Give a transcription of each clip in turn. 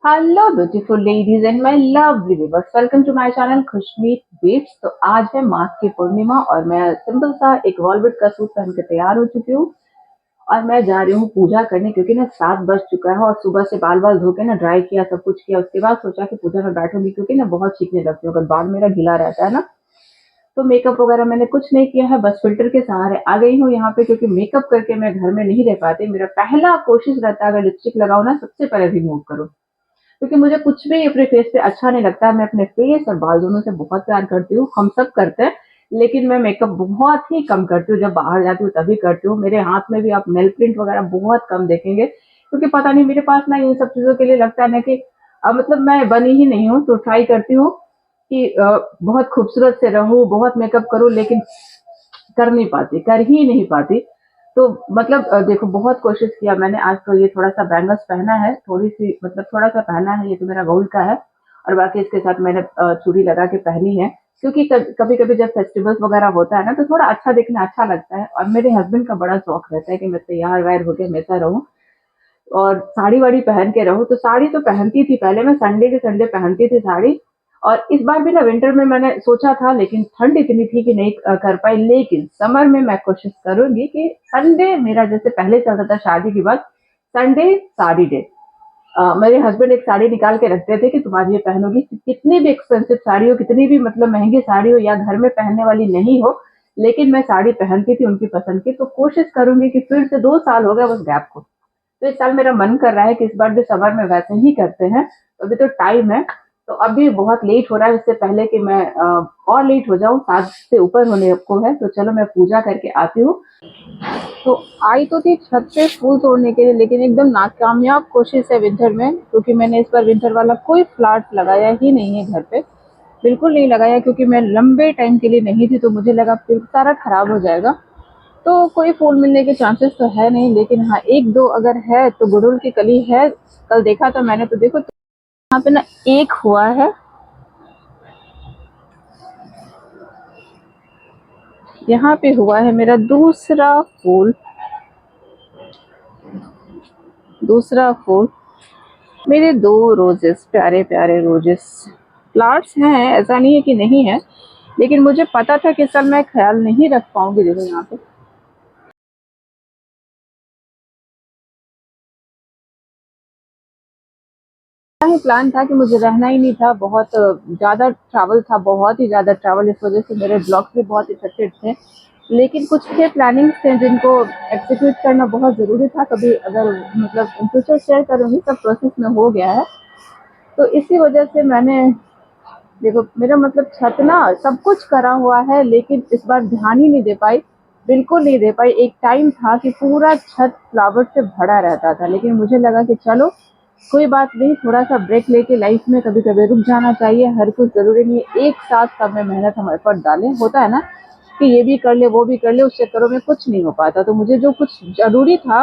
Hello beautiful ladies and my lovely viewers, welcome to my channel Khushmeet beats. तो आज है माघ की पूर्णिमा और मैं सिंपल सा एक वॉलवेट का सूट पहन के तैयार हो चुकी हूँ और मैं जा रही हूँ पूजा करने, क्योंकि ना 7 बज चुका है और सुबह से बाल बाल धो के ना ड्राई किया, सब कुछ किया। उसके बाद सोचा कि पूजा में बैठूंगी, क्योंकि ना बहुत चीखने लगती हूँ अगर बाल मेरा गीला रहता है ना। तो मेकअप वगैरह मैंने कुछ नहीं किया है, बस फिल्टर के सहारे आ गई हूँ यहाँ पे, क्योंकि मेकअप करके मैं घर में नहीं रह पाती। मेरा पहला कोशिश रहता है अगर लिपस्टिक लगाऊं ना, सबसे पहले रिमूव करूँ, क्योंकि मुझे कुछ भी अपने फेस पे अच्छा नहीं लगता है। मैं अपने फेस और बाल दोनों से बहुत प्यार करती हूँ, हम सब करते हैं। लेकिन मैं मेकअप बहुत ही कम करती हूँ, जब बाहर जाती हूँ तभी करती हूँ। मेरे हाथ में भी आप नेल प्रिंट वगैरह बहुत कम देखेंगे, क्योंकि पता नहीं मेरे पास ना इन सब चीजों के लिए लगता है ना कि मतलब मैं बनी ही नहीं हूँ। तो ट्राई करती हूँ कि बहुत खूबसूरत से रहूं, बहुत मेकअप करूं, लेकिन कर नहीं पाती, कर ही नहीं पाती। तो मतलब देखो, बहुत कोशिश किया मैंने। आज तो ये थोड़ा सा बैंगल्स पहना है, थोड़ी सी मतलब थोड़ा सा पहना है, ये तो मेरा गोल्ड का है। और बाकी इसके साथ मैंने चूड़ी लगा के पहनी है, क्योंकि कभी कभी जब फेस्टिवल्स वगैरह होता है ना, तो थोड़ा अच्छा दिखना अच्छा लगता है। और मेरे हस्बैंड का बड़ा शौक रहता है कि मैं तैयार वैयार होकर हमेशा रहूं और साड़ी वाड़ी पहन के रहूं। तो साड़ी तो पहनती थी पहले, मैं संडे के संडे पहनती थी साड़ी। और इस बार भी ना विंटर में मैंने सोचा था, लेकिन ठंड इतनी थी कि नहीं कर पाई। लेकिन समर में मैं कोशिश करूंगी कि संडे मेरा जैसे पहले चलता था शादी के बाद, संडे साड़ी डे। मेरे हस्बैंड एक साड़ी निकाल के रखते थे कि तुम आज ये पहनोगी, कितनी भी एक्सपेंसिव साड़ी हो, कितनी भी मतलब महंगी साड़ी हो या घर में पहनने वाली नहीं हो, लेकिन मैं साड़ी पहनती थी उनकी पसंद की। तो कोशिश करूंगी कि फिर से 2 साल हो गया बस गैप को, तो इस साल मेरा मन कर रहा है कि इस बार भी समर में वैसे ही करते हैं। तो अभी तो टाइम है, तो अभी बहुत लेट हो रहा है, इससे पहले कि मैं और लेट हो जाऊं, 7 से ऊपर होने को है। तो चलो मैं पूजा करके आती हूँ। तो आई तो थी छत पे फूल तोड़ने के लिए, लेकिन एकदम नाकामयाब कोशिश है विंटर में, क्योंकि मैंने इस बार विंटर वाला कोई फ्लावर्स लगाया ही नहीं है घर पे, बिल्कुल नहीं लगाया, क्योंकि मैं लंबे टाइम के लिए नहीं थी, तो मुझे लगा फिर सारा खराब हो जाएगा। तो कोई फूल मिलने के चांसेस तो है नहीं, लेकिन हाँ एक दो अगर है तो गुड़हल की कली है। कल देखा था मैंने, तो देखो तो यहाँ पे ना एक हुआ है, यहाँ पे हुआ है मेरा दूसरा फूल, दूसरा फूल। मेरे 2 रोजेस, प्यारे प्यारे रोजेस, फ्लावर्स हैं, ऐसा नहीं है कि नहीं है, लेकिन मुझे पता था कि सर मैं ख्याल नहीं रख पाऊंगी। देखो यहाँ पे ही प्लान था कि मुझे रहना ही नहीं था, बहुत ज़्यादा ट्रैवल था, बहुत ही ज़्यादा ट्रैवल, इस वजह से मेरे ब्लॉग्स भी बहुत इफेक्टेड थे। लेकिन कुछ थे प्लानिंग्स थे जिनको एग्जीक्यूट करना बहुत ज़रूरी था, कभी अगर मतलब इन फ्यूचर शेयर करूँगी, सब प्रोसेस में हो गया है। तो इसी वजह से मैंने, देखो मेरा मतलब छत ना सब कुछ करा हुआ है, लेकिन इस बार ध्यान ही नहीं दे पाई, बिल्कुल नहीं दे पाई। एक टाइम था कि पूरा छत फ्लावर से भरा रहता था, लेकिन मुझे लगा कि चलो कोई बात नहीं, थोड़ा सा ब्रेक लेके लाइफ में कभी कभी रुक जाना चाहिए। हर कुछ जरूरी नहीं है एक साथ सब में मेहनत हम एफर्ट डालें, होता है ना कि ये भी कर ले वो भी कर ले, उस चक्करों में कुछ नहीं हो पाता। तो मुझे जो कुछ जरूरी था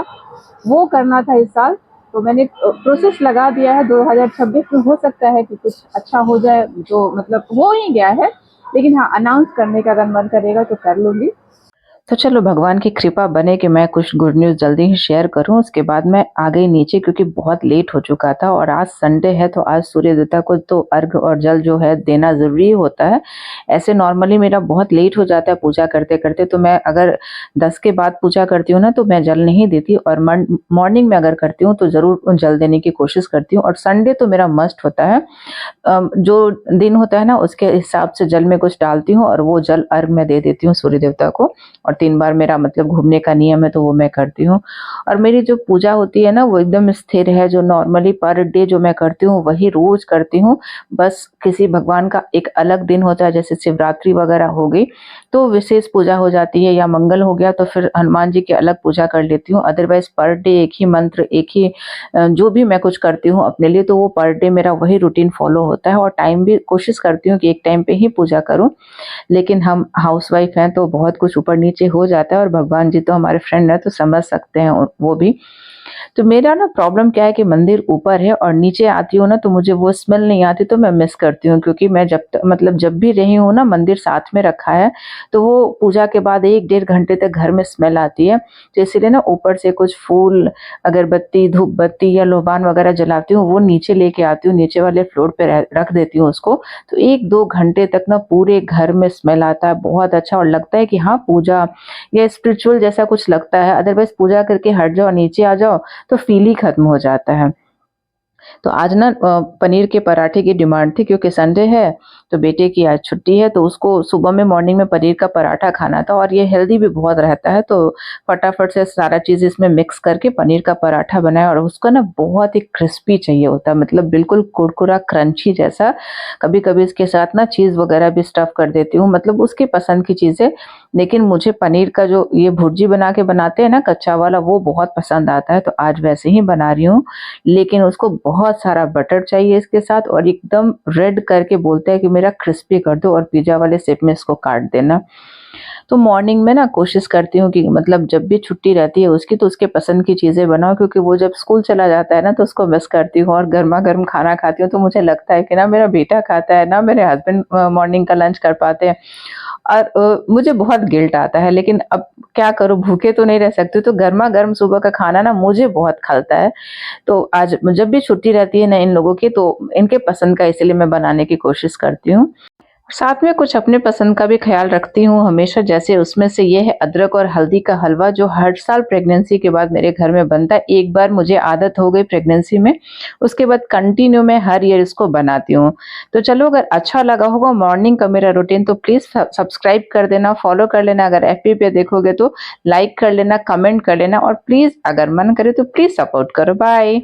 वो करना था इस साल, तो मैंने प्रोसेस लगा दिया है। 2026 में हो सकता है कि कुछ अच्छा हो जाए, जो मतलब हो ही गया है, लेकिन हाँ अनाउंस करने का अगर मन करेगा तो कर लूंगी। तो चलो भगवान की कृपा बने कि मैं कुछ गुड न्यूज़ जल्दी ही शेयर करूं। उसके बाद मैं आ गई नीचे, क्योंकि बहुत लेट हो चुका था और आज संडे है, तो आज सूर्य देवता को तो अर्घ और जल जो है देना ज़रूरी होता है। ऐसे नॉर्मली मेरा बहुत लेट हो जाता है पूजा करते करते, तो मैं अगर 10 के बाद पूजा करती हूँ ना, तो मैं जल नहीं देती, और मॉर्निंग में अगर करती हूँ तो ज़रूर जल देने की कोशिश करती हूँ। और संडे तो मेरा मस्ट होता है, जो दिन होता है ना उसके हिसाब से जल में कुछ डालती हूँ और वो जल अर्घ में दे देती हूँ सूर्य देवता को। और 3 बार मेरा मतलब घूमने का नियम है, तो वो मैं करती हूँ। और मेरी जो पूजा होती है ना वो एकदम स्थिर है, जो नॉर्मली पर डे जो मैं करती हूँ वही रोज करती हूँ। बस किसी भगवान का एक अलग दिन होता है, जैसे शिवरात्रि वगैरह हो गई तो विशेष पूजा हो जाती है, या मंगल हो गया तो फिर हनुमान जी की अलग पूजा कर लेती हूँ। अदरवाइज पर डे एक ही मंत्र, एक ही जो भी मैं कुछ करती हूँ अपने लिए, तो वो पर डे मेरा वही रूटीन फॉलो होता है। और टाइम भी कोशिश करती हूँ कि एक टाइम पे ही पूजा करूँ, लेकिन हम हाउसवाइफ हैं तो बहुत कुछ ऊपर नीचे हो जाता है, और भगवान जी तो हमारे फ्रेंड हैं तो समझ सकते हैं वो भी। तो मेरा ना प्रॉब्लम क्या है कि मंदिर ऊपर है और नीचे आती हूँ ना तो मुझे वो स्मेल नहीं आती, तो मैं मिस करती हूँ, क्योंकि मैं मतलब जब भी रही हूँ ना, मंदिर साथ में रखा है, तो वो पूजा के बाद 1 डेढ़ घंटे तक घर में स्मेल आती है। तो इसीलिए ना ऊपर से कुछ फूल, अगरबत्ती, धूप बत्ती या लोबान वगैरह जलाती हूँ, वो नीचे लेके आती हूँ, नीचे वाले फ्लोर पे रख देती हूँ उसको। तो 1-2 घंटे तक ना पूरे घर में स्मेल आता है, बहुत अच्छा, और लगता है कि हाँ, पूजा या स्पिरिचुअल जैसा कुछ लगता है। अदरवाइज़ पूजा करके हट जाओ, नीचे आ जाओ, तो फ़ील ही खत्म हो जाता है। तो आज ना पनीर के पराठे की डिमांड थी, क्योंकि संडे है, तो बेटे की आज छुट्टी है, तो उसको सुबह में मॉर्निंग में पनीर का पराठा खाना था, और ये हेल्दी भी बहुत रहता है, तो फटाफट से सारा चीज़ इसमें मिक्स करके पनीर का पराठा बनाया, और उसका ना बहुत ही क्रिस्पी चाहिए होता है, मतलब बिल्कुल कुरकुरा क्रंची जैसा। कभी-कभी इसके साथ ना चीज़ वगैरह भी स्टफ़ कर देती हूँ, मतलब उसकी पसंद की चीज़ें। लेकिन मुझे पनीर का जो ये भुर्जी बना के बनाते हैं ना कच्चा वाला, वो बहुत पसंद आता है, तो आज वैसे ही बना रही हूँ। लेकिन उसको बहुत सारा बटर चाहिए इसके साथ, और एकदम रेड करके बोलते हैं कि मेरा क्रिस्पी कर दो, और पिज़्ज़ा वाले शेप में इसको काट देना। तो मॉर्निंग में ना कोशिश करती हूँ कि मतलब जब भी छुट्टी रहती है उसकी, तो उसके पसंद की चीज़ें बनाओ, क्योंकि वो जब स्कूल चला जाता है ना तो उसको मिस करती हूँ, और गरमा-गरम खाना खाती हूँ, तो मुझे लगता है कि ना मेरा बेटा खाता है, ना मेरे हस्बैंड मॉर्निंग का लंच कर पाते हैं, और मुझे बहुत गिल्ट आता है, लेकिन अब क्या करूँ, भूखे तो नहीं रह सकती, तो गरमा-गरम सुबह का खाना ना मुझे बहुत खलता है। तो आज जब भी छुट्टी रहती है ना इन लोगों की, तो इनके पसंद का इसीलिए मैं बनाने की कोशिश करती हूँ। साथ में कुछ अपने पसंद का भी ख़्याल रखती हूँ हमेशा, जैसे उसमें से ये है अदरक और हल्दी का हलवा, जो हर साल प्रेगनेंसी के बाद मेरे घर में बनता है। एक बार मुझे आदत हो गई प्रेगनेंसी में, उसके बाद कंटिन्यू मैं हर ईयर इसको बनाती हूँ। तो चलो, अगर अच्छा लगा होगा मॉर्निंग का मेरा रूटीन, तो प्लीज़ सब्सक्राइब कर देना, फॉलो कर लेना। अगर एफबी पे देखोगे तो लाइक कर लेना, कमेंट कर लेना, और प्लीज़ अगर मन करे तो प्लीज़ सपोर्ट करो। बाय।